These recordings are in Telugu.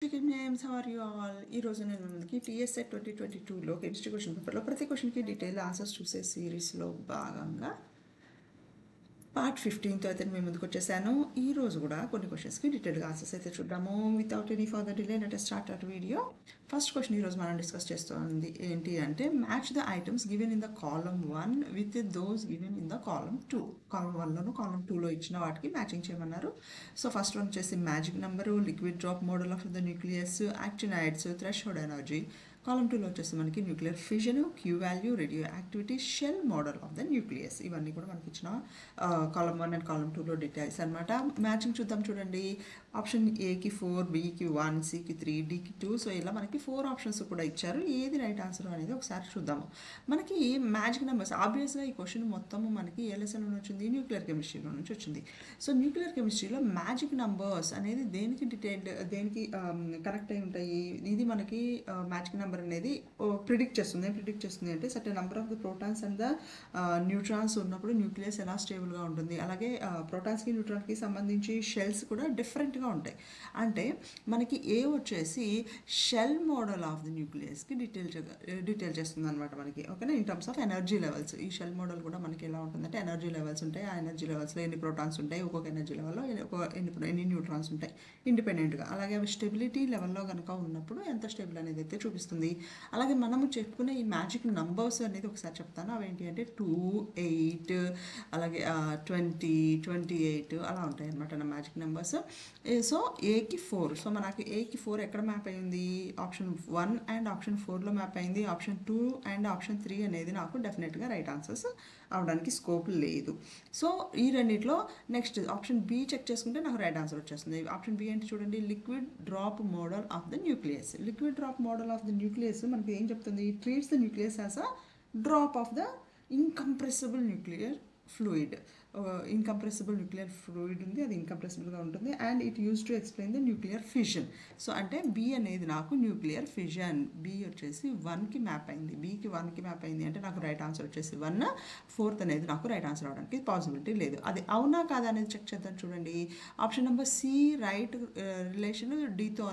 Names are you all. ఈరోజు నేను ముందుకి టీఎస్ఎట్ 2022లో కెమిస్ట్రీ క్వశ్చన్ పేపర్లో ప్రతి క్వశ్చన్కి డీటెయిల్ ఆన్సర్స్ చూసే సిరీస్లో భాగంగా పార్ట్ 15తో అయితే మేము ముందుకు వచ్చేసాను. ఈ రోజు కూడా కొన్ని క్వశ్చన్స్కి డీటెయిల్గా ఆన్సర్స్ అయితే చూద్దాము. Without any further delay let us start our video. First question ఈరోజు మనం డిస్కస్ చేస్తుంది ఏంటి అంటే match the items given in the column 1 with those given in the column 2. Column 1లోను కాలమ్ 2లో ఇచ్చిన వాటికి మ్యాచింగ్ చేయమన్నారు. సో ఫస్ట్ వన్ వచ్చేసి magic number, liquid drop model of the nucleus, actinides, threshold energy. Column 2లో వచ్చేసి మనకి nuclear fission, Q value, radioactivity, shell model of the nucleus. ఇవన్నీ కూడా మనకి ఇచ్చిన కాలమ్ 1 అండ్ కాలమ్ 2లో డీటెయిల్స్ అనమాట. మ్యాచింగ్ చూద్దాం చూడండి. ఆప్షన్ ఏకి 4, బికి 1, సికి 3, డికి 2. సో ఇలా మనకి 4 ఆప్షన్స్ కూడా ఇచ్చారు. ఏది రైట్ ఆన్సర్ అనేది ఒకసారి చూద్దాము. మనకి మ్యాజిక్ నెంబర్స్ ఆబ్వియస్గా ఈ క్వశ్చన్ మొత్తము మనకి ఏ లెసన్ నుంచి వచ్చింది? న్యూక్లియర్ కెమిస్ట్రీలో నుంచి వచ్చింది. సో న్యూక్లియర్ కెమిస్ట్రీలో మ్యాజిక్ నంబర్స్ అనేది దేనికి దేనికి కనెక్ట్ అయి ఉంటాయి? ఇది మనకి మ్యాజిక్ నెంబర్ అనేది ప్రిడిక్ట్ చేస్తుంది. ఏం ప్రిడిక్ట్ చేస్తుంది అంటే certain number of the protons and the neutrons ఉన్నప్పుడు న్యూక్లియస్ ఎలా స్టేబుల్గా ఉంటుంది. అలాగే ప్రోటాన్స్కి న్యూట్రాన్కి సంబంధించి షెల్స్ కూడా డిఫరెంట్గా ఉంటాయి. అంటే మనకి ఏ వచ్చేసి షెల్ మోడల్ ఆఫ్ ది న్యూక్లియస్కి డీటెయిల్ చేస్తుంది అనమాట మనకి. ఓకేనా? In terms of energy levels ఈ షెల్ మోడల్ కూడా మనకి ఎలా ఉంటుందంటే ఎనర్జీ లెవెల్స్ ఉంటాయి. ఆ ఎనర్జీ లెవెల్స్లో ఎన్ని ప్రోటాన్స్ ఉంటాయి, ఒక్కొక్క ఎనర్జీ లెవెల్లో ఎన్ని న్యూట్రాన్స్ ఉంటాయి ఇండిపెండెంట్గా. అలాగే అవి స్టెబిలిటీ లెవెల్లో కనుక ఉన్నప్పుడు ఎంత స్టేబుల్ అనేది అయితే చూపిస్తుంది. అలాగే మనము చెప్పుకునే ఈ మ్యాజిక్ నంబర్స్ అనేది ఒకసారి చెప్తాను. అవేంటి అంటే 2, 8, అలాగే 20, 28 అలా ఉంటాయి అనమాట నా మ్యాజిక్ నెంబర్స్. సో ఏకి 4. సో మనకి ఏకి 4 ఎక్కడ మ్యాప్ అయింది? ఆప్షన్ 1 అండ్ ఆప్షన్ 4లో మ్యాప్ అయింది. ఆప్షన్ 2 అండ్ ఆప్షన్ 3 అనేది నాకు డెఫినెట్గా రైట్ ఆన్సర్స్ అవడానికి స్కోప్ లేదు. సో ఈ రెండిట్లో నెక్స్ట్ ఆప్షన్ బి చెక్ చేసుకుంటే నాకు రైట్ ఆన్సర్ వచ్చేస్తుంది. ఆప్షన్ బి అంటే చూడండి, liquid drop model of the nucleus. Liquid drop model of the nucleus మనకి ఏం చెప్తుంది? Treats the nucleus as a drop of the incompressible nuclear fluid. Incompressible nuclear fluid ఉంది, అది ఇన్కంప్రెసిబుల్గా ఉంటుంది. And it use to explain the nuclear fission. So అంటే బి అనేది నాకు న్యూక్లియర్ ఫిజన్. బి వచ్చేసి 1కి మ్యాప్ అయింది. బికి 1కి మ్యాప్ అయింది అంటే నాకు రైట్ ఆన్సర్ వచ్చేసి 1. 4th అనేది నాకు రైట్ ఆన్సర్ అవడానికి పాసిబిలిటీ లేదు. అది అవునా కాదా అనేది చెక్ చేద్దాం చూడండి. Option number C right relation డితో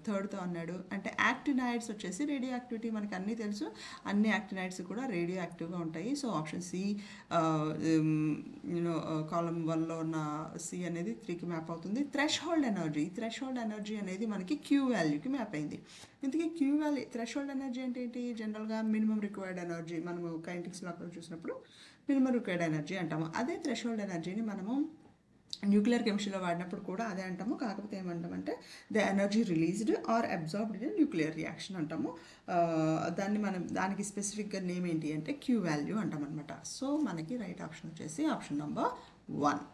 థర్డ్తో అన్నాడు. అంటే యాక్టినైడ్స్ వచ్చేసి రేడియో యాక్టివిటీ మనకి అన్నీ తెలుసు. అన్ని యాక్టినైడ్స్ కూడా రేడియో యాక్టివ్గా ఉంటాయి. సో ఆప్షన్ సి కాలమ్ 1లో ఉన్న సి అనేది 3కి మ్యాప్ అవుతుంది. థ్రెషోల్డ్ ఎనర్జీ అనేది మనకి క్యూ వాల్యూకి మ్యాప్ అయింది. ఇంతకీ క్యూ వాల్యూ థ్రెషోల్డ్ ఎనర్జీ అంటే ఏంటి? జనరల్గా మినిమం రిక్వైర్డ్ ఎనర్జీ మనము కైనెటిక్స్లో అక్కడ చూసినప్పుడు మినిమం రిక్వైర్డ్ ఎనర్జీ అంటాము. అదే థ్రెషోల్డ్ ఎనర్జీని మనము న్యూక్లియర్ కెమిస్ట్రీలో వాడినప్పుడు కూడా అదే అంటాము. కాకపోతే ఏమంటామంటే the energy released or absorbed in nuclear reaction అంటాము. దానికి స్పెసిఫిక్గా నేమ్ ఏంటి అంటే క్యూ వాల్యూ అంటాం అనమాట. సో మనకి రైట్ ఆప్షన్ వచ్చేసి ఆప్షన్ నెంబర్ 1.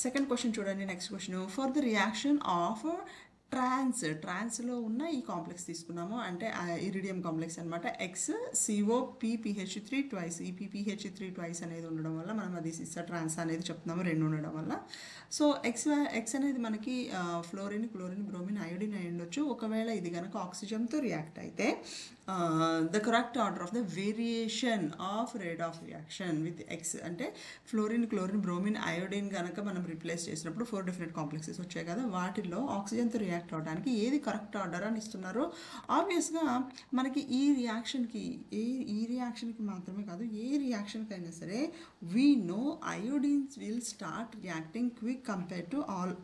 సెకండ్ క్వశ్చన్ చూడండి. Next question, for the reaction of ట్రాన్స్లో ఉన్న ఈ కాంప్లెక్స్ తీసుకున్నాము. అంటే ఇరిడియం కాంప్లెక్స్ అనమాట. XCOPPH3 twice. ఈ PPH3 ట్వైస్ అనేది ఉండడం వల్ల మనం అది సిస్టర్ ట్రాన్స్ అనేది చెప్తున్నాము, 2 ఉండడం వల్ల. సో ఎక్స్ అనేది మనకి ఫ్లోరిన్, క్లోరిన్, బ్రోమిన్, అయోడిన్ అయి ఉండొచ్చు. ఒకవేళ ఇది కనుక ఆక్సిజన్తో రియాక్ట్ అయితే the correct order of the variation of rate of reaction with X అంటే ఫ్లోరిన్, క్లోరిన్, బ్రోమిన్, అయోడిన్ కనుక మనం రిప్లేస్ చేసినప్పుడు 4 డిఫరెంట్ కాంప్లెక్సెస్ వచ్చాయి కదా, వాటిల్లో ఆక్సిజన్తో రియాక్ట్ అవడానికి ఏది కరెక్ట్ ఆర్డర్ అని ఇస్తున్నారు. ఆబ్వియస్గా మనకి ఈ రియాక్షన్కి మాత్రమే కాదు, ఏ రియాక్షన్కి అయినా సరే we know iodines will start reacting quick compare to all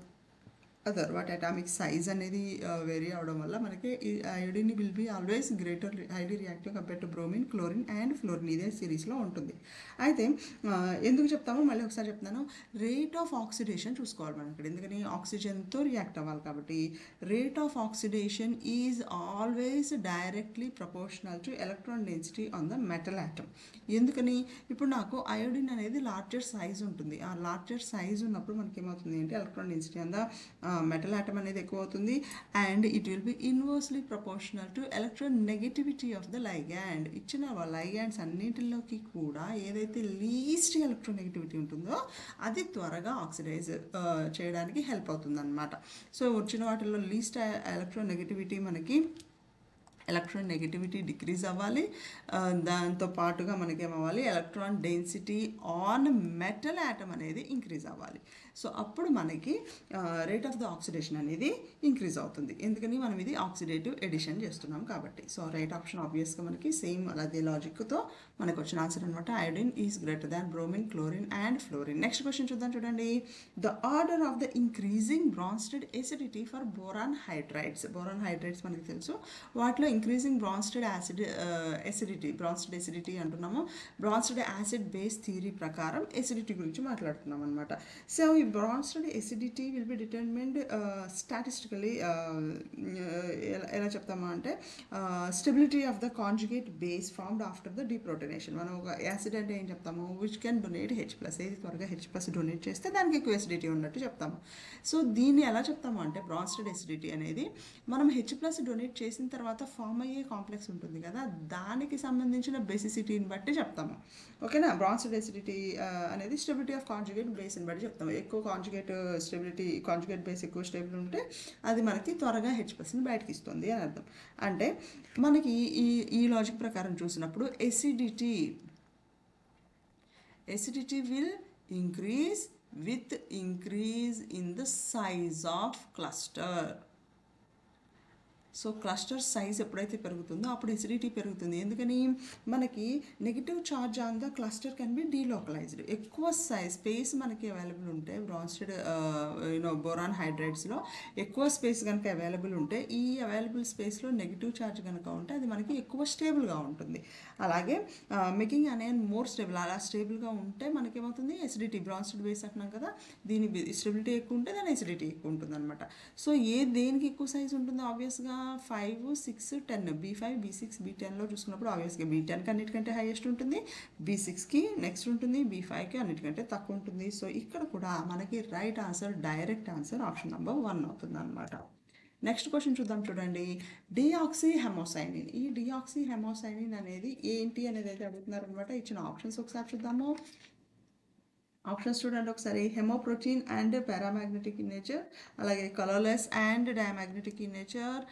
other. వాటి అటామిక్ సైజ్ అనేది వేరీ అవడం వల్ల మనకి iodine will be always greater highly reactive compare to bromine, chlorine and fluorine. ఇదే సిరీస్లో ఉంటుంది. అయితే ఎందుకు చెప్తామో మళ్ళీ ఒకసారి చెప్తాను. రేట్ ఆఫ్ ఆక్సిడేషన్ చూసుకోవాలి మనం ఇక్కడ. ఎందుకని? ఆక్సిజన్తో రియాక్ట్ అవ్వాలి కాబట్టి rate of oxidation is always directly proportional to electron density on the metal atom. ఎందుకని? ఇప్పుడు నాకు అయోడిన్ అనేది లార్జర్ సైజ్ ఉంటుంది. ఆ లార్జర్ సైజ్ ఉన్నప్పుడు మనకి ఏమవుతుంది అంటే electron density on the metal atom అనేది ఎక్కువ అవుతుంది. And it will be inversely proportional to electron negativity of the ligand. ఇచ్చిన లైగాండ్స్ అన్నింటిలోకి కూడా ఏదైతే లీస్ట్ ఎలక్ట్రాన్ నెగటివిటీ ఉంటుందో అది త్వరగా ఆక్సిడైజ్ చేయడానికి హెల్ప్ అవుతుంది అనమాట. సో వచ్చిన వాటిల్లో లీస్ట్ ఎలక్ట్రాన్ నెగటివిటీ మనకి ఎలక్ట్రాన్ నెగటివిటీ డిక్రీజ్ అవ్వాలి. దాంతో పాటుగా మనకేమవ్వాలి, electron density on metal atom అనేది ఇంక్రీజ్ అవ్వాలి. సో అప్పుడు మనకి రేట్ ఆఫ్ ద ఆక్సిడేషన్ అనేది ఇంక్రీజ్ అవుతుంది. ఎందుకని మనం ఇది ఆక్సిడేటివ్ ఎడిషన్ చేస్తున్నాం కాబట్టి. సో రైట్ ఆప్షన్ ఆబ్వియస్గా మనకి సేమ్ అదే లాజిక్తో మనకు వచ్చిన ఆన్సర్ అనమాట. Iodine is greater than bromine, chlorine and fluorine. Next question చూద్దాం చూడండి. The order of the increasing Bronsted acidity for boron hydrides. Boron hydrides మనకి తెలుసు. వాటిలో ఇంక్రీజింగ్ బ్రాన్స్టెడ్ బ్రాన్స్టెడ్ ఎసిడిటీ అంటున్నాము. బ్రాన్స్టెడ్ యాసిడ్ బేస్ థియరీ ప్రకారం ఎసిడిటీ గురించి మాట్లాడుతున్నాం అనమాట. సో ఈ Bronsted acidity will be determined statistically. ఎలా చెప్తామా అంటే stability of the conjugate base formed after the deprotonation. మనం ఒక యాసిడ్ అంటే ఏం చెప్తాము, విచ్ కెన్ డొనేట్ H+. ఏది త్వరగా H+ డొనేట్ చేస్తే దానికి ఎక్కువ ఎసిడిటీ ఉన్నట్టు చెప్తాము. సో దీన్ని ఎలా చెప్తాము అంటే బ్రాన్స్టెడ్ ఎసిడిటీ అనేది మనం H+ డొనేట్ చేసిన తర్వాత ఫామ్ అయ్యే కాంప్లెక్స్ ఉంటుంది కదా, దానికి సంబంధించిన బేసిసిటీని బట్టి చెప్తాము. ఓకేనా. బ్రాన్స్టెడ్ ఎసిడిటీ అనేది స్టెబిలిటీ ఆఫ్ కాంజుగేట్ బేస్ని బట్టి చెప్తాము. ఎక్కువ కాంజుగేట్ బేస్ ఎక్కువ స్టేబుల్ ఉంటే అది మనకి త్వరగా H+ని బయటకి ఇస్తుంది అని అర్థం. అంటే మనకి ఈ లాజిక్ ప్రకారం చూసినప్పుడు acidity will increase with increase in the size of cluster. So cluster size ఎప్పుడైతే పెరుగుతుందో అప్పుడు ఎసిడిటీ పెరుగుతుంది. ఎందుకని మనకి negative charge on the cluster can be delocalised. ఎక్కువ స్పేస్ మనకి అవైలబుల్ ఉంటే బ్రాన్స్టెడ్ బోరాన్ హైడ్రైడ్స్లో ఎక్కువ స్పేస్ కనుక అవైలబుల్ ఉంటే ఈ అవైలబుల్ స్పేస్లో నెగిటివ్ ఛార్జ్ కనుక ఉంటే అది మనకి ఎక్కువ స్టేబుల్గా ఉంటుంది. అలాగే మేకింగ్ అయన్ మోర్ స్టేబుల్. అలా స్టేబుల్గా ఉంటే మనకేమవుతుంది, ఎసిడిటీ బ్రాన్స్టెడ్ బేస్ అంటున్నాం కదా, దీని స్టెబిలిటీ ఎక్కువ ఉంటే దాని ఎసిడిటీ ఎక్కువ ఉంటుంది అనమాట. సో దేనికి ఎక్కువ సైజ్ ఉంటుందో ఆబ్వియస్గా 5, 6, 10 B5, B6, B10లో చూసుకున్నప్పుడు ఆబ్వియస్గా B10కి అన్నిటికంటే హైయెస్ట్ ఉంటుంది, B6కి నెక్స్ట్ ఉంటుంది, B5కి అన్నిటికంటే తక్కువ ఉంటుంది. సో ఇక్కడ కూడా మనకి right answer, direct answer option number 1 అవుతుంది అనమాట. నెక్స్ట్ క్వశ్చన్ చూద్దాం చూడండి. డిఆక్సీహెమోసైనిన్. ఈ డిఆక్సీహెమోసైనిన్ అనేది ఏంటి అనేది అయితే అడుగుతున్నారు అనమాట. ఇచ్చిన ఆప్షన్స్ ఒకసారి చూద్దాము. ఆప్షన్స్ చూడండి ఒకసారి. హెమోప్రోటీన్ అండ్ పారామాగ్నెటిక్ ఇన్ నేచర్, అలాగే colourless and diamagnetic in nature,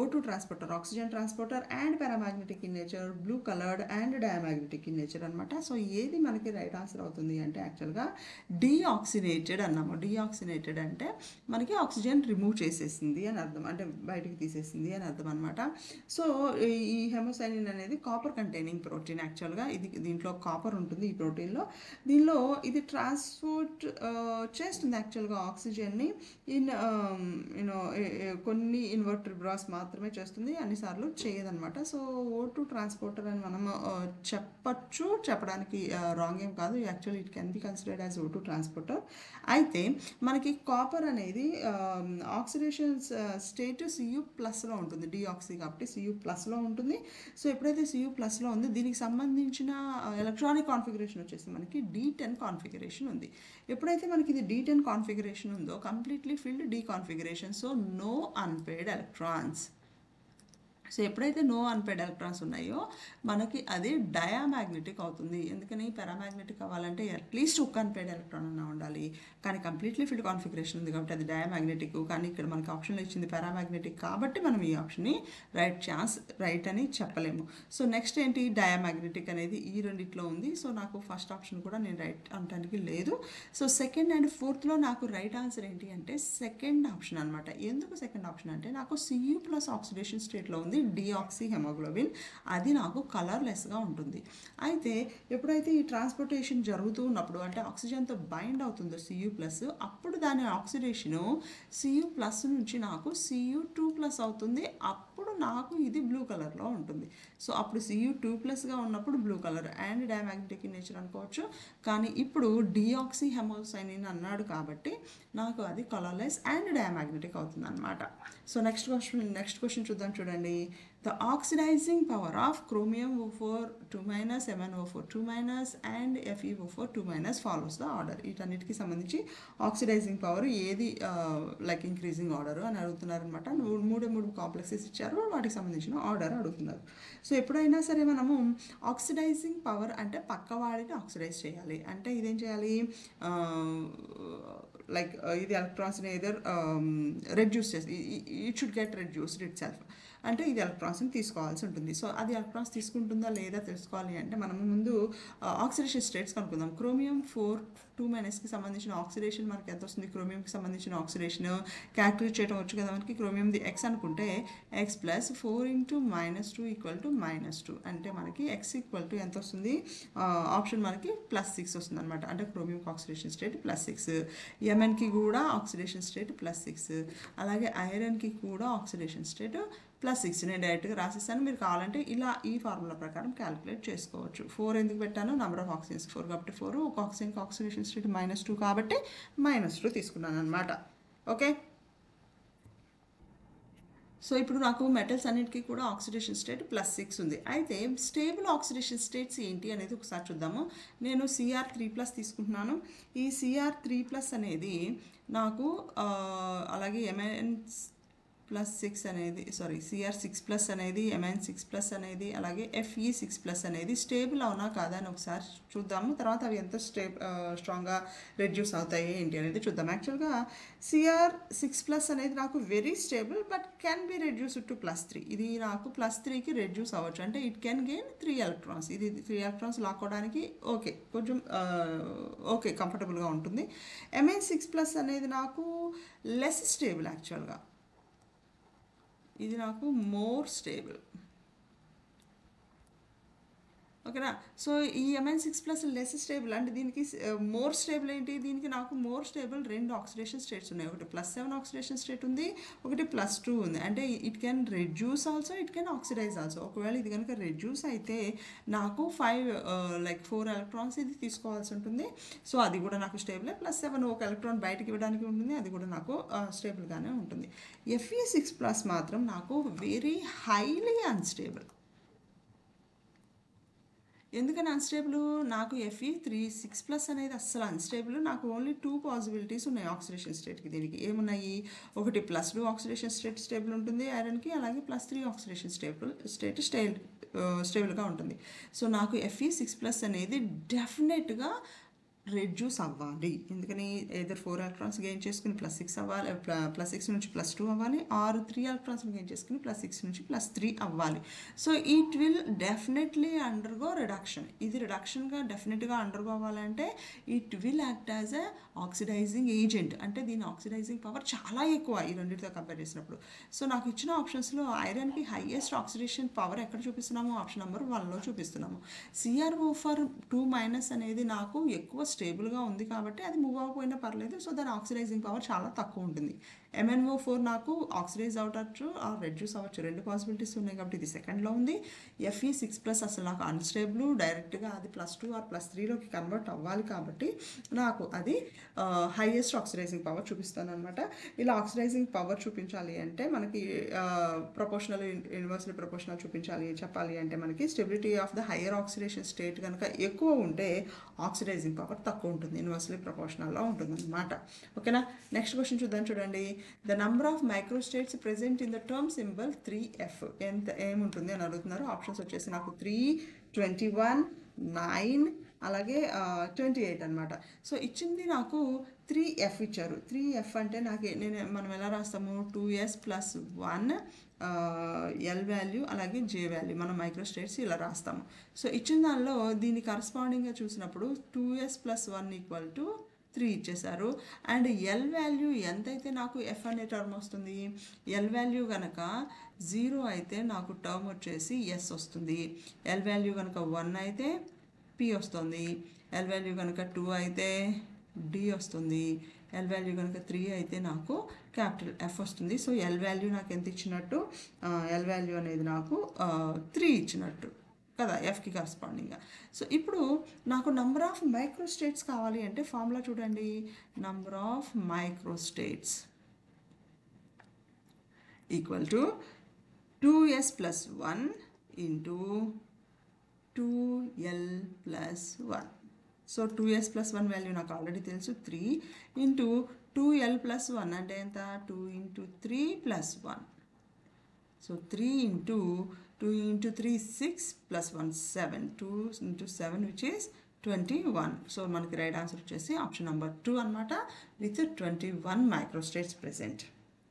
O2 transporter, oxygen transporter and paramagnetic in nature, blue coloured and diamagnetic in nature అనమాట. సో ఏది మనకి రైట్ ఆన్సర్ అవుతుంది అంటే యాక్చువల్గా డీఆక్సినేటెడ్ అన్నాము. డీఆక్సినేటెడ్ అంటే మనకి ఆక్సిజన్ రిమూవ్ చేసేసింది అని అర్థం, అంటే బయటికి తీసేసింది అని అర్థం అనమాట. సో ఈ హెమోసైనిన్ అనేది కాపర్ కంటైనింగ్ ప్రోటీన్. యాక్చువల్గా దీంట్లో కాపర్ ఉంటుంది ఈ ప్రోటీన్లో. దీనిలో ఇది ట్రాన్స్పోర్ట్ చేస్తుంది యాక్చువల్గా ఆక్సిజన్ని కొన్ని ఇన్వర్టెబ్రాస్ మాత్రమే చేస్తుంది, అన్నిసార్లు చేయదనమాట. సో O2 ట్రాన్స్పోర్టర్ అని మనం చెప్పడానికి రాంగ్ ఏం కాదు. Actually it can be considered as O2 transporter. అయితే మనకి కాపర్ అనేది ఆక్సిడేషన్ స్టేట్ Cu+లో ఉంటుంది. డిఆక్సీ కాబట్టి Cu+లో ఉంటుంది. సో ఎప్పుడైతే Cu+లో ఉంది, దీనికి సంబంధించిన ఎలక్ట్రానిక్ కాన్ఫిగరేషన్ వచ్చేసి మనకి D10 కాన్ఫిగరేషన్ ఉంది. ఎప్పుడైతే మనకి ఇది D10 కాన్ఫిగరేషన్ ఉందో completely filled D configuration, so no unpaired electrons. So ఎప్పుడైతే నో అన్పేర్డ్ ఎలక్ట్రాన్స్ ఉన్నాయో మనకి అది డయామాగ్నెటిక్ అవుతుంది. ఎందుకని పారామాగ్నెటిక్ అవ్వాలంటే అట్లీస్ట్ ఒక అన్పేర్డ్ ఎలక్ట్రాన్ అన్నా ఉండాలి, కానీ కంప్లీట్లీ ఫిల్డ్ కాన్ఫిగరేషన్ ఉంది కాబట్టి అది డయామాగ్నెటిక్. కానీ ఇక్కడ మనకి ఆప్షన్లో ఇచ్చింది పారామాగ్నెటిక్ కాబట్టి మనం ఈ ఆప్షన్ని రైట్ అని చెప్పలేము. సో నెక్స్ట్ ఏంటి, డయామాగ్నెటిక్ అనేది ఈ రెండిట్లో ఉంది. సో నాకు ఫస్ట్ ఆప్షన్ కూడా నేను రైట్ అనడానికి లేదు. సో సెకండ్ అండ్ ఫోర్త్లో నాకు రైట్ ఆన్సర్ ఏంటి అంటే సెకండ్ ఆప్షన్ అనమాట. ఎందుకు సెకండ్ ఆప్షన్ అంటే నాకు Cu+ ఆక్సిడేషన్ స్టేట్లో ఉంది డిఆక్సీ హెమోగ్లోబిన్, అది నాకు కలర్లెస్గా ఉంటుంది. అయితే ఎప్పుడైతే ఈ ట్రాన్స్పోర్టేషన్ జరుగుతూ ఉన్నప్పుడు అంటే ఆక్సిజన్తో బైండ్ అవుతుందో Cu+, అప్పుడు దాని ఆక్సిడేషను Cu+ నుంచి నాకు Cu2+ అవుతుంది. అప్పుడు నాకు ఇది బ్లూ కలర్లో ఉంటుంది. సో అప్పుడు Cu2+గా ఉన్నప్పుడు blue colour and diamagnetic in nature అనుకోవచ్చు. కానీ ఇప్పుడు డిఆక్సీ హెమోసైనిన్ అన్నాడు కాబట్టి నాకు అది కలర్లెస్ అండ్ డయామాగ్నెటిక్ అవుతుంది అనమాట. సో నెక్స్ట్ క్వశ్చన్ చూద్దాం చూడండి. The oxidizing power of chromium O4 2-, MnO4 2-, and FeO4 2- follows the order. వీటన్నిటికి సంబంధించి ఆక్సిడైజింగ్ పవర్ ఏది లైక్ ఇంక్రీజింగ్ ఆర్డర్ అని అడుగుతున్నారు అనమాట. మూడు కాంప్లెక్సెస్ ఇచ్చారు, వాటికి సంబంధించిన ఆర్డర్ అడుగుతున్నారు. సో ఎప్పుడైనా సరే మనము ఆక్సిడైజింగ్ పవర్ అంటే పక్కవాడిని ఆక్సిడైజ్ చేయాలి అంటే ఇదేం చేయాలి, లైక్ ఇది ఎలక్ట్రాన్స్ని ఏదర్ రెడ్యూస్ చేసి it should get reduced it self. అంటే ఇది ఎలక్ట్రాన్స్ని తీసుకోవాల్సి ఉంటుంది. సో అది ఎలక్ట్రాన్స్ తీసుకుంటుందా లేదా తెలుసుకోవాలి అంటే మనం ముందు ఆక్సిడేషన్ స్టేట్స్ కనుక్కుందాం. క్రోమియం 4(2)-కి సంబంధించిన ఆక్సిడేషన్ మనకి ఎంత వస్తుంది, క్రోమియంకి సంబంధించిన ఆక్సిడేషన్ క్యాల్కులేట్ చేయడం వచ్చు కదా మనకి. క్రోమియంది ఎక్స్ అనుకుంటే ఎక్స్ ప్లస్ 4 × -2 = -2 అంటే మనకి ఎక్స్ ఈక్వల్ టు ఎంత వస్తుంది, ఆప్షన్ మనకి +6 వస్తుంది అనమాట. అంటే క్రోమియంకి ఆక్సిడేషన్ స్టేట్ +6, ఎంఎన్కి కూడా ఆక్సిడేషన్ స్టేట్ +6, అలాగే ఐరన్కి కూడా ఆక్సిడేషన్ స్టేట్ +6. నేను డైరెక్ట్గా రాసిస్తాను, మీరు కావాలంటే ఇలా ఈ ఫార్ములా ప్రకారం క్యాలిక్యులేట్ చేసుకోవచ్చు. 4 ఎందుకు పెట్టాను, నెంబర్ ఆఫ్ ఆక్సిజన్స్ 4 కాబట్టి 4, ఒక ఆక్సిజన్కి ఆక్సిడేషన్ స్టేట్ -2 కాబట్టి -2 తీసుకున్నాను అనమాట. ఓకే, సో ఇప్పుడు నాకు మెటల్స్ అన్నిటికీ కూడా ఆక్సిడేషన్ స్టేట్ +6 ఉంది. అయితే స్టేబుల్ ఆక్సిడేషన్ స్టేట్స్ ఏంటి అనేది ఒకసారి చూద్దాము. నేను Cr3+ తీసుకుంటున్నాను. ఈ Cr3+ అనేది నాకు అలాగే Mn+6 అనేది Cr6+ అనేది Mn6+ అనేది అలాగే Fe6+ అనేది స్టేబుల్ అవునా కాదా అని ఒకసారి చూద్దాము. తర్వాత అవి ఎంత స్ట్రాంగ్గా రెడ్యూస్ అవుతాయి ఏంటి అనేది చూద్దాం. యాక్చువల్గా Cr6+ అనేది నాకు very stable but can be reduced to +3. ఇది నాకు +3కి రెడ్యూస్ అవ్వచ్చు. అంటే ఇట్ కెన్ గెయిన్ 3 ఎలక్ట్రాన్స్. ఇది 3 ఎలక్ట్రాన్స్ లాక్కోవడానికి ఓకే, కొంచెం ఓకే కంఫర్టబుల్గా ఉంటుంది. Mn6+ అనేది నాకు లెస్ స్టేబుల్. యాక్చువల్గా ఇది నాకు మోర్ స్టేబుల్. ఓకేనా. సో ఈ Mn6+ లెస్ స్టేబుల్ అంటే దీనికి మోర్ స్టేబుల్ ఏంటి, దీనికి నాకు మోర్ స్టేబుల్ 2 ఆక్సిడేషన్ స్టేట్స్ ఉన్నాయి. ఒకటి +7 ఆక్సిడేషన్ స్టేట్ ఉంది, ఒకటి +2 ఉంది. అంటే it can reduce also, it can oxidise also. ఒకవేళ ఇది కనుక రెడ్యూస్ అయితే నాకు 4 ఎలక్ట్రాన్స్ ఇది తీసుకోవాల్సి ఉంటుంది. సో అది కూడా నాకు స్టేబుల్. +7 ఒక ఎలక్ట్రాన్ బయటకి ఇవ్వడానికి ఉంటుంది, అది కూడా నాకు స్టేబుల్గానే ఉంటుంది. Fe6+ మాత్రం నాకు వెరీ హైలీ అన్స్టేబుల్. ఎందుకని అన్స్టేబుల్, నాకు Fe6+ అనేది అస్సలు అన్స్టేబుల్. నాకు ఓన్లీ 2 పాసిబిలిటీస్ ఉన్నాయి ఆక్సిడేషన్ స్టేట్కి. దీనికి ఏమున్నాయి, ఒకటి +2 ఆక్సిడేషన్ స్టేట్ స్టేబుల్ ఉంటుంది ఐరన్కి, అలాగే +3 ఆక్సిడేషన్ స్టేబుల్గా ఉంటుంది. సో నాకు Fe6+ అనేది డెఫినెట్గా రెడ్యూస్ అవ్వాలి. ఎందుకని ఏదర్ 4 ఎలక్ట్రాన్స్ గెయిన్ చేసుకుని +6 అవ్వాలి, +6 నుంచి +2 అవ్వాలి, ఆర్ 3 ఎలక్ట్రాన్స్ గెయిన్ చేసుకుని +6 నుంచి +3 అవ్వాలి. So it will definitely undergo reduction. ఇది రిడక్షన్గా డెఫినెట్గా అండర్గో అవ్వాలంటే it will act as a oxidizing agent. అంటే దీని ఆక్సిడైజింగ్ పవర్ చాలా ఎక్కువ ఈ రెండింటితో కంపేర్ చేసినప్పుడు. సో నాకు ఇచ్చిన ఆప్షన్స్లో ఐరన్కి హైయెస్ట్ ఆక్సిడేషన్ పవర్ ఎక్కడ చూపిస్తున్నాము, ఆప్షన్ నెంబర్ 1లో చూపిస్తున్నాము. CrO2- అనేది నాకు ఎక్కువ స్టేబుల్గా ఉంది కాబట్టి అది మూవ్ అవ్వకపోయినా పర్లేదు. సో దాని ఆక్సిడైజింగ్ పవర్ చాలా తక్కువ ఉంటుంది. MnO4 నాకు ఆక్సిడైజ్ అవ్వచ్చు, రెడ్యూస్ అవ్వచ్చు, 2 పాసిబిలిటీస్ ఉన్నాయి కాబట్టి ఇది సెకండ్లో ఉంది. Fe6+ అసలు నాకు అన్స్టేబుల్, డైరెక్ట్గా అది +2 ఆర్ +3లోకి కన్వర్ట్ అవ్వాలి కాబట్టి నాకు అది హైయెస్ట్ ఆక్సిడైజింగ్ పవర్ చూపిస్తాను అనమాట. ఇలా ఆక్సిడైజింగ్ పవర్ చూపించాలి అంటే మనకి ప్రపోర్షనల్, యూనివర్సల్ ప్రపోర్షనల్ చెప్పాలి అంటే మనకి stability of the higher oxidation state కనుక ఎక్కువ ఉంటే ఆక్సిడైజింగ్ పవర్ తక్కువ ఉంటుంది, యూనివర్సల్లీ ప్రపోర్షనల్లో ఉంటుంది అనమాట. ఓకేనా. నెక్స్ట్ క్వశ్చన్ చూద్దాం. చూడండి, the number of microstates present in the term symbol 3F ఏముంటుంది అని అడుగుతున్నారు. ఆప్షన్స్ వచ్చేసి నాకు 3, 21, 9 అలాగే 28 అనమాట. సో ఇచ్చింది నాకు 3F ఇచ్చారు. 3F అంటే మనం ఎలా రాస్తాము, 2s+1 L వాల్యూ అలాగే J వాల్యూ, మనం మైక్రోస్టేట్స్ ఇలా రాస్తాము. సో ఇచ్చిన దానిలో దీన్ని కరస్పాండింగ్గా చూసినప్పుడు 2s+1 = 3 ఇచ్చేసారు. అండ్ ఎల్ వాల్యూ ఎంతైతే నాకు ఎఫ్ అనే టర్మ్ వస్తుంది, ఎల్ వాల్యూ కనుక 0 అయితే నాకు టర్మ్ వచ్చేసి ఎస్ వస్తుంది. ఎల్ వాల్యూ కనుక 1 అయితే పి వస్తుంది. ఎల్ వాల్యూ కనుక 2 అయితే డి వస్తుంది. ఎల్ వాల్యూ కనుక 3 అయితే నాకు క్యాపిటల్ ఎఫ్ వస్తుంది. సో ఎల్ వాల్యూ నాకు ఎంత ఇచ్చినట్టు, ఎల్ వాల్యూ అనేది నాకు 3 ఇచ్చినట్టు కదా ఎఫ్కి కరస్పాండింగ్గా. సో ఇప్పుడు నాకు నంబర్ ఆఫ్ మైక్రోస్టేట్స్ కావాలి అంటే ఫార్ములా చూడండి, number of microstates equal to 2s+1 into 2l+1. So 2s+1 value నాకు ఆల్రెడీ తెలుసు, 3 ఇంటూ 2l+1 అంటే ఎంత, 2 × 3 + 1. So 3 × 2 × 3 6 + 1 7, 2 × 7 which is 21. సో మనకి రైట్ ఆన్సర్ వచ్చేసి ఆప్షన్ నెంబర్ 2 అనమాట, with 21 microstates present.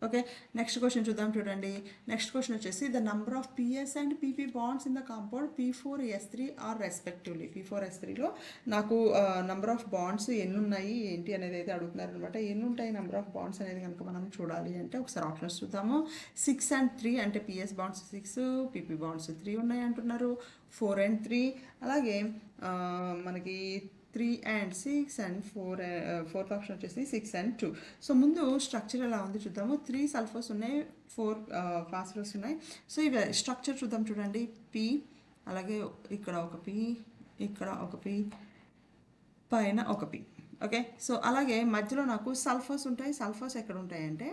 Okay, next question చూద్దాం. చూడండి, నెక్స్ట్ క్వశ్చన్ వచ్చేసి the number of PS and PP bonds in the compound P4S3 are respectively. P4S3లో నాకు నంబర్ ఆఫ్ బాండ్స్ ఎన్ని ఉన్నాయి ఏంటి అనేది అయితే అడుగుతున్నారు అనమాట. ఎన్ని ఉంటాయి నంబర్ ఆఫ్ బాండ్స్ అనేది కనుక మనం చూడాలి అంటే ఒకసారి ఆప్షన్స్ చూద్దాము. 6 and 3 అంటే పిఎస్ బాండ్స్ 6, పీపీ బాండ్స్ 3 ఉన్నాయి అంటున్నారు. 4 and 3 అలాగే మనకి 3 and 6 and 4 ఫోర్త్ ఆప్షన్ వచ్చేసి 6 and 2. సో ముందు స్ట్రక్చర్ ఎలా ఉంది చూద్దాము. 3 సల్ఫర్స్ ఉన్నాయి, 4 ఫాస్ఫరస్ ఉన్నాయి. సో ఇవి స్ట్రక్చర్ చూద్దాం. చూడండి, పి, అలాగే ఇక్కడ ఒక పి, ఇక్కడ ఒక పి, పైన ఒక పి. ఓకే, సో అలాగే మధ్యలో నాకు సల్ఫర్స్ ఉంటాయి. సల్ఫర్స్ ఎక్కడ ఉంటాయంటే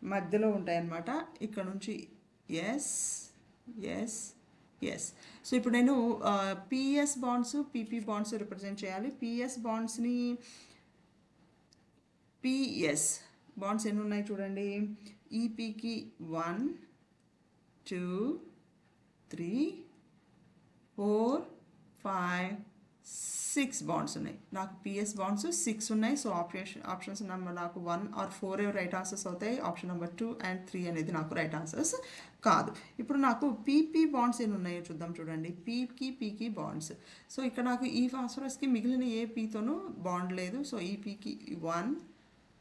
మధ్యలో ఉంటాయి అన్నమాట. ఇక్కడ నుంచి ఎస్ ఎస్ ఎస్. సో ఇప్పుడు నేను PS bonds PP bonds represent చేయాలి. పిఎస్ బాండ్స్ని పిఎస్ బాండ్స్ ఎన్ని ఉన్నాయి చూడండి. ఈపీకి 1 2 3 4 5 6 బాండ్స్ ఉన్నాయి. నాకు పిఎస్ బాండ్స్ 6 ఉన్నాయి. సో ఆప్షన్స్ నెంబర్ నాకు 1 or 4 రైట్ ఆన్సర్స్ అవుతాయి. ఆప్షన్ నెంబర్ 2 and 3 అనేది నాకు రైట్ ఆన్సర్స్ కాదు. ఇప్పుడు నాకు పీపీ బాండ్స్ ఎన్ని ఉన్నాయో చూద్దాం. చూడండి, పీకి బాండ్స్. సో ఇక్కడ నాకు ఈ ఫాస్ఫరస్కి మిగిలిన ఏ పీతోనూ బాండ్ లేదు. సో ఈపీకి 1,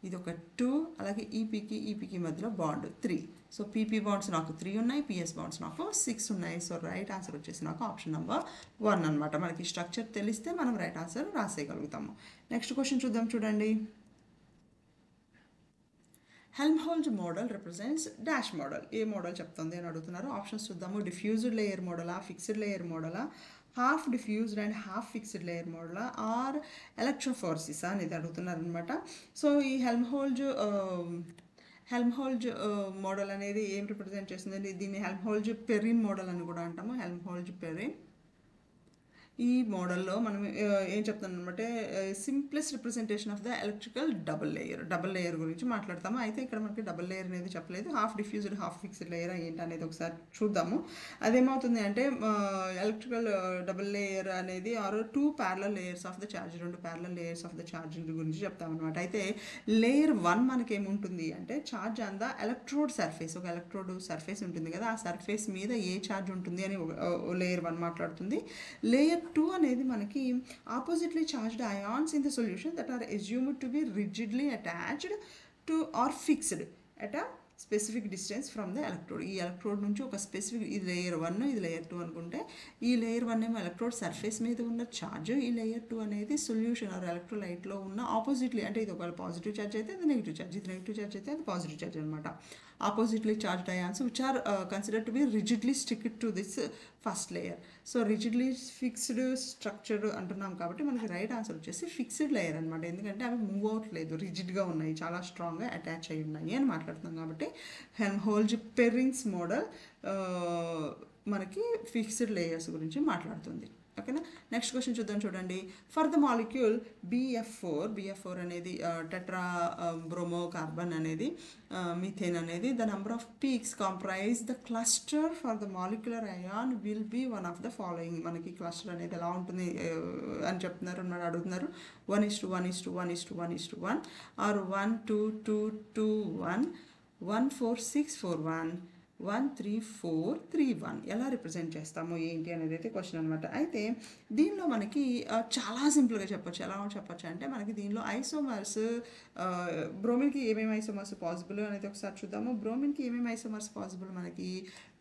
ఇది ఒక 2, అలాగే ఈపీకి మధ్యలో బాండ్ 3. సో పీపీ బాండ్స్ నాకు 3 ఉన్నాయి, పిఎస్ బాండ్స్ నాకు 6 ఉన్నాయి. సో రైట్ ఆన్సర్ వచ్చేసి నాకు ఆప్షన్ నెంబర్ 1 అనమాట. మనకి స్ట్రక్చర్ తెలిస్తే మనం రైట్ ఆన్సర్ రాసేయగలుగుతాము. నెక్స్ట్ క్వశ్చన్ చూద్దాం. చూడండి, Helmholtz model represents dash model. ఏ మోడల్ చెప్తుంది అని అడుగుతున్నారు. ఆప్షన్స్ చూద్దాము. డిఫ్యూజ్డ్ లేయర్ మోడలా, ఫిక్స్డ్ లేయర్ మోడలా, half diffused and half fixed layer మోడలా, ఆర్ ఎలక్ట్రోఫోర్సిస్ అనేది అడుగుతున్నారు అనమాట. సో ఈ హెల్మ్హోల్ట్జ్ మోడల్ అనేది ఏం రిప్రజెంట్ చేస్తుంది? దీన్ని హెల్మ్హోల్ట్జ్ పెరిన్ మోడల్ అని కూడా అంటాము. Helmholtz Perrin. ఈ మోడల్లో మనం ఏం చెప్తాను అనమాట, simplest representation of the electrical double layer గురించి మాట్లాడతాము. అయితే ఇక్కడ మనకి డబుల్ లేయర్ అనేది చెప్పలేదు. Half diffused half fixed layer ఏంటి అనేది ఒకసారి చూద్దాము. అదేమవుతుంది అంటే ఎలక్ట్రికల్ డబుల్ లేయర్ అనేది are 2 parallel layers of the charge, 2 parallel layers of the charge గురించి చెప్తాం అనమాట. అయితే లేయర్ 1 మనకి ఏముంటుంది అంటే charge on the electrode surface. ఒక ఎలక్ట్రోడ్ సర్ఫేస్ ఉంటుంది కదా, ఆ సర్ఫేస్ మీద ఏ ఛార్జ్ ఉంటుంది అని లేయర్ 1 మాట్లాడుతుంది. లేయర్ 2 అనేది మనకి oppositely charged ions in the solution that are assumed to be rigidly attached to or fixed at a specific distance from the electrode. ఈ ఎలక్ట్రోడ్ నుంచి ఒక స్పెసిఫిక్, ఇది లేయర్ 1, ఇది లేయర్ 2 అనుకుంటే, ఈ లేయర్ 1 ఏమో ఎలక్ట్రోడ్ సర్ఫేస్ మీద ఉన్న ఛార్జ్, ఈ లేయర్ 2 అనేది సొల్యూషన్ ఆర్ ఎలక్ట్రోలైట్లో ఉన్న ఆపోజిట్లీ, అంటే ఇది ఒకవేళ పాజిటివ్ ఛార్జ్ అయితే అది నెగిటివ్ ఛార్జ్, ఇది నెగిటివ్ ఛార్జ్ అయితే అది పాజిటివ్ ఛార్జ్ అనమాట. Oppositely charged ions which are considered to be rigidly sticked to this first layer. So rigidly fixed structure అంటున్నాం కాబట్టి మనకి రైట్ ఆన్సర్ వచ్చేసి ఫిక్స్డ్ లేయర్ అనమాట. ఎందుకంటే అవి మూవ్ అవ్వట్లేదు, రిజిడ్గా ఉన్నాయి, చాలా స్ట్రాంగ్గా అటాచ్ అయి ఉన్నాయి అని మాట్లాడుతున్నాం కాబట్టి హెల్మ్హోల్ట్జ్ పెరిన్స్ మోడల్ మనకి ఫిక్స్డ్ లేయర్స్ గురించి మాట్లాడుతుంది. ఓకేనా, నెక్స్ట్ క్వశ్చన్ చూద్దాం. చూడండి, ఫర్ ద మాలిక్యూల్ BF4 అనేది టెట్రా బ్రోమో కార్బన్ అనేది మీథేన్ అనేది the number of peaks comprise the cluster for the molecular ion will be one of the following. మనకి క్లస్టర్ అనేది ఎలా ఉంటుంది అని చెప్తున్నారు అన్నమాట, అడుగుతున్నారు. 1:1:1:1:1 ఆర్ 1:2:2:1 1:4:6:4:1 1:3:4:3:1 ఎలా రిప్రజెంట్ చేస్తాము ఏంటి అనేది అయితే క్వశ్చన్ అనమాట. అయితే దీనిలో మనకి చాలా సింపుల్గా చెప్పొచ్చు. ఎలా చెప్పొచ్చు అంటే మనకి దీనిలో ఐసోమర్స్, బ్రోమిన్కి ఏమేమి ఐసోమర్స్ పాసిబుల్ అనేది ఒకసారి చూద్దాము. బ్రోమిన్కి ఏమేమి ఐసోమర్స్ పాసిబుల్? మనకి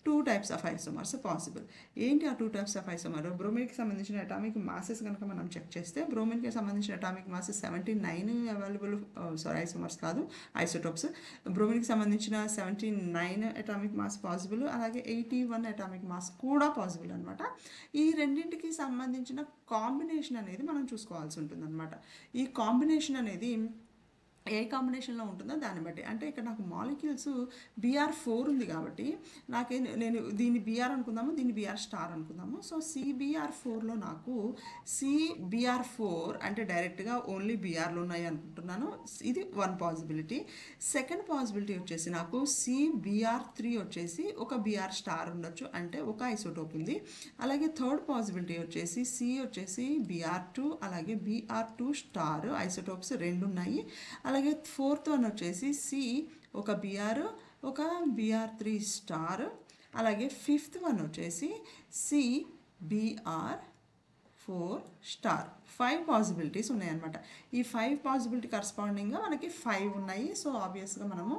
2 types ఆఫ్ ఐసోమర్స్ పాసిబుల్. ఏంటి ఆ 2 types ఆఫ్ ఐసోమర్? బ్రోమిన్కి సంబంధించిన అటామిక్ మాసెస్ కనుక మనం చెక్ చేస్తే బ్రోమిన్కి సంబంధించిన అటామిక్ మాసెస్ 79 అవైలబుల్, ఐసోమర్స్ కాదు, ఐసోటోప్స్. బ్రోమిన్కి సంబంధించిన 79 అటామిక్ మాస్ పాసిబుల్, అలాగే 81 అటామిక్ మాస్ కూడా పాసిబుల్ అనమాట. ఈ రెండింటికి సంబంధించిన కాంబినేషన్ అనేది మనం చూసుకోవాల్సి ఉంటుంది అనమాట. ఈ కాంబినేషన్ అనేది ఏ కాంబినేషన్లో ఉంటుందో దాన్ని బట్టి. అంటే ఇక్కడ నాకు మాలిక్యూల్స్ BR4 ఉంది కాబట్టి నేను దీన్ని BR అనుకుందాము, దీన్ని BR స్టార్ అనుకుందాము. సో CBR4లో నాకు CBR4 అంటే డైరెక్ట్గా ఓన్లీ BRలు ఉన్నాయి అనుకుంటున్నాను. ఇది వన్ పాసిబిలిటీ. సెకండ్ పాసిబిలిటీ వచ్చేసి నాకు CBR3 వచ్చేసి ఒక BR స్టార్ ఉండొచ్చు, అంటే ఒక ఐసోటోప్ ఉంది. అలాగే థర్డ్ పాసిబిలిటీ వచ్చేసి వచ్చేసి BR2 అలాగే BR2 స్టార్ ఐసోటోప్స్ రెండు ఉన్నాయి. అలాగే ఫోర్త్ వన్ వచ్చేసి ఒక ఒక BR3 స్టార్. అలాగే ఫిఫ్త్ వన్ వచ్చేసి BR4 స్టార్. 5 పాసిబిలిటీస్ ఉన్నాయన్నమాట. ఈ 5 పాసిబిలిటీ కరస్పాండింగ్గా మనకి 5 ఉన్నాయి. సో ఆబ్వియస్గా మనము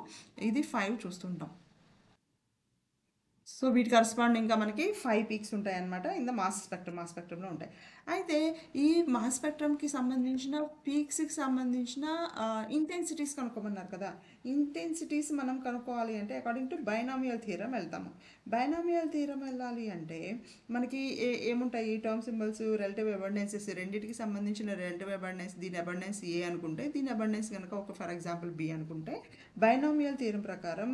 ఇది 5 చూస్తుంటాం. సో వీటి కరస్పాండింగ్గా మనకి 5 పీక్స్ ఉంటాయన్నమాట ఇన్ ద మాస్ స్పెక్ట్రమ్లో ఉంటాయి. అయితే ఈ మాస్ స్పెక్ట్రమ్కి సంబంధించిన పీక్స్కి సంబంధించిన ఇంటెన్సిటీస్ కనుక్కోమన్నారు కదా. ఇంటెన్సిటీస్ మనం కనుక్కోవాలి అంటే అకార్డింగ్ టు బైనామియల్ థియరం వెళ్తాము. బైనామియల్ థియరం వెళ్ళాలి అంటే మనకి ఏముంటాయి, టర్మ్ సింబల్స్, రిలేటివ్ అబండెన్సెస్, రెండింటికి సంబంధించిన రిలేటివ్ అబండెన్స్, దీని అబండెన్స్ A అనుకుంటే, దీని అబండెన్స్ కనుక ఒక ఫర్ ఎగ్జాంపుల్ B అనుకుంటే, బైనామియల్ థియరం ప్రకారం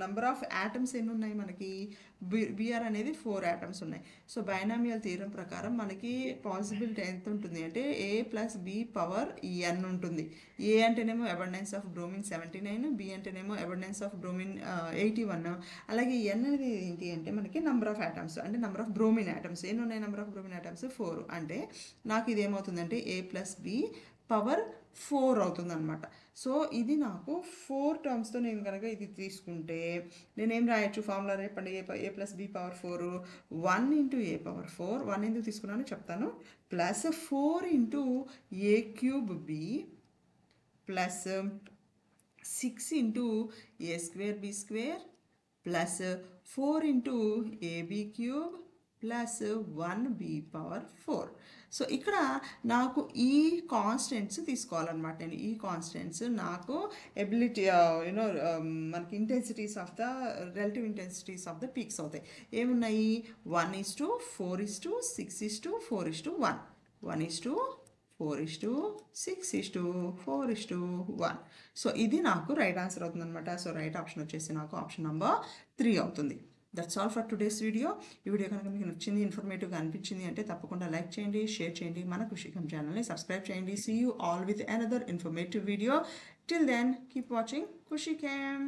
నంబర్ ఆఫ్ యాటమ్స్ ఎన్ని ఉన్నాయి మనకి, BR అనేది 4 యాటమ్స్ ఉన్నాయి. సో బైనామియల్ థియరం ప్రకారం మనకి పాసిబిలిటీ ఎంత ఉంటుంది అంటే A+B⁴ ఉంటుంది. A అంటేనేమో అబండెన్స్ ఆఫ్ బ్రోమిన్ 79, B అంటేనేమో అబండెన్స్ ఆఫ్ బ్రోమిన్ 81. అలాగే N అనేది ఏంటి అంటే మనకి నంబర్ ఆఫ్ యాటమ్స్, అంటే నంబర్ ఆఫ్ బ్రోమిన్ యాటమ్స్. ఎన్ని ఉన్నాయి నంబర్ ఆఫ్ బ్రోమిన్ యాటమ్స్? 4. అంటే నాకు ఇది ఏమవుతుందంటే A+B⁴ అవుతుందన్నమాట. సో ఇది నాకు 4 టర్మ్స్తో నేను కనుక ఇది తీసుకుంటే నేనేం రాయొచ్చు, ఫార్ములా రేపండి. A+B⁴ 1 × A⁴, 1 ఎందుకు తీసుకున్నానో చెప్తాను, plus 4 × A³ B plus 6 × A²B² plus 4 × AB³ plus 1B⁴. So ఇక్కడ నాకు ఈ కాన్స్టెంట్స్ తీసుకోవాలన్నమాట. నేను ఈ కాన్స్టెంట్స్ నాకు ఎబిలిటీ మనకి intensities of the relative intensities of the peaks అవుతాయి. ఏమున్నాయి, 1:4:6:4:1, 1:4:6:4:1. సో ఇది నాకు రైట్ ఆన్సర్ అవుతుందన్నమాట. సో రైట్ ఆప్షన్ వచ్చేసి నాకు ఆప్షన్ నెంబర్ 3 అవుతుంది. That's all for today's video. ఈ వీడియో కనుక మీకు నచ్చింది, ఇన్ఫర్మేటివ్గా అనిపించింది అంటే తప్పకుండా లైక్ చేయండి, షేర్ చేయండి, మన ఖుషికం ఛానల్ని సబ్స్క్రైబ్ చేయండి. See you all with another informative video. Till then keep watching ఖుషికం.